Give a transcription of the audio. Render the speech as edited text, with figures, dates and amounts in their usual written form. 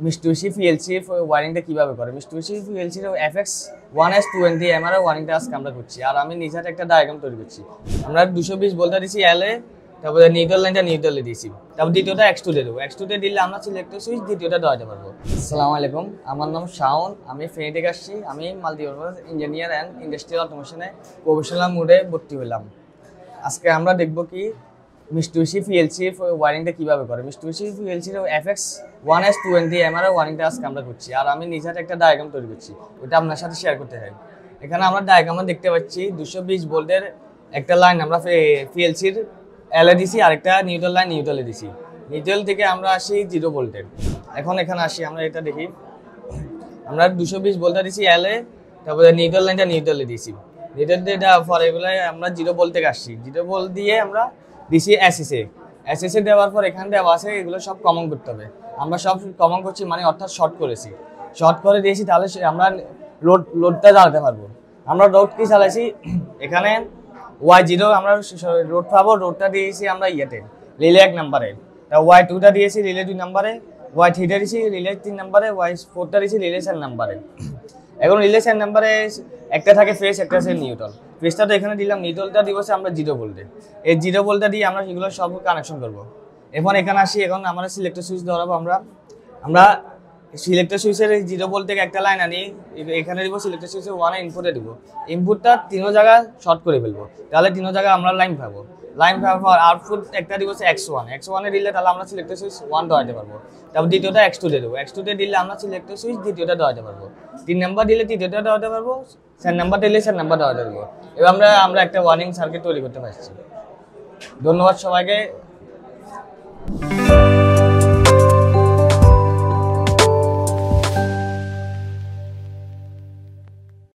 মিস্টুবিশি PLC ওয়ারিংটা কিভাবে করে। মিস্টুবিশি PLC FX 1S20 MRI ওয়ারিংটা আজকে আমরা করছি, আর আমি নিজের একটা ডায়াগ্রাম তৈরি করছি। আমরা 220 ভোল্টটা দিছি এলএ, তারপরে নিউট্রাল লাইনটা নিউট্রালে দিয়েছি, তারপর দ্বিতীয়টা X2 দিয়ে দেবো। X2 দিয়ে দিলে আমরা সিলেক্টর সুইচ দ্বিতীয়টা দেওয়াতে পারবো। আসসালামু আলাইকুম, আমার নাম শাওন, আমি ফেনী থেকে আসছি। আমি মাল্টিপারপাস ইঞ্জিনিয়ার অ্যান্ড ইন্ডাস্ট্রিয়াল অটোমেশনে প্রফেশনাল মোডে ভর্তি হলাম। আজকে আমরা দেখবো কি মিস্টুবিশি পিএলসি ওয়ারিংটা কিভাবে করে। মিস্টুবিশি পিএলসি FX 1S20 এমআরআই ওয়ারিংটা আজকে আমরা করছি, আর আমি নিজের একটা ডায়াগ্রাম তৈরি করছি, ওটা আপনার সাথে শেয়ার করতে চাই। এখানে আমরা ডায়াগ্রামে দেখতে পাচ্ছি 220 ভোল্টের একটা লাইন আমরা পিএলসির এলএ দিছি, আরেকটা নিউট্রাল লাইন নিউট্রালে দিছি। নিউট্রাল থেকে আমরা আসি 0 ভোল্টের। এখন এখানে আসি, আমরা এটা দেখি, আমরা 220 ভোল্টটা দিছি এলএ, তারপরে নিউট্রাল লাইনটা নিউট্রালে দিছি। নিউট্রাল দিয়ে দেওয়ার পর এগুলো আমরা 0 ভোল্ট থেকে আসছি। 0 ভোল্ট দিয়ে আমরা দিছি এসএসএ দেওয়ার পর এখানে দেওয়া আছে, এগুলো সব কমন করতে হবে। আমরা সব কমন করছি, মানে অর্থাৎ শর্ট করেছি, শর্ট করে দিয়েছি, তাহলে আমরা লোডটা চালাতে পারবো। আমরা লোড কি চালাইছি, এখানে Y0 আমরা লোড পাবো, লোডটা দিয়েছি আমরা ইয়েতে রিলে 1 নাম্বারে, তা Y2টা দিয়েছি রিলে 2 নাম্বারে, Y3টা দিয়েছি রিলে 3 নাম্বারে, Y4টা দিয়েছি রিলে 4 নাম্বারে। এখন রিলে 4 নাম্বারে একটা থাকে ফেজ, একটা আছে নিউট্রাল। ফেজটা তো এখানে দিলাম, নিউট্রালটা দিব আমরা 0 ভোল্টে। এই 0 ভোল্টটা দিয়ে আমরা সেগুলো সব কানেকশন করবো। এখন এখানে আসি, এখন আমরা সিলেক্টর সুইচ ধরাবো। আমরা সিলেক্টর সুইচের 0 ভোল্ট থেকে একটা লাইন আনি, এখানে দিব সিলেক্টর সুইচের 1 ইনপুটে দিব। ইনপুটটা 3 জায়গা শর্ট করে ফেলবো, তাহলে 3 জায়গা আমরা লাইন পাবো। লাইন পাওয়ার পর আউটপুট একটা দিব X1 এ দিলে তাহলে আমরা সিলেক্টর সুইচ 1 দেওয়াতে পারবো। তারপর দ্বিতীয়টা X2 দিয়ে দেবো। X2 দিয়ে দিলে আমরা সিলেক্টর সুইচ দ্বিতীয়টা দেওয়াতে পারবো। 3 নাম্বার দিলে তৃতীয়টা দেওয়াতে পারবো, 4 নাম্বার দিলে 4 নাম্বার দেওয়াতে পারবো। এবার আমরা একটা ওয়ার্নিং সার্কিট তৈরি করতে পারছি। ধন্যবাদ সবাইকে।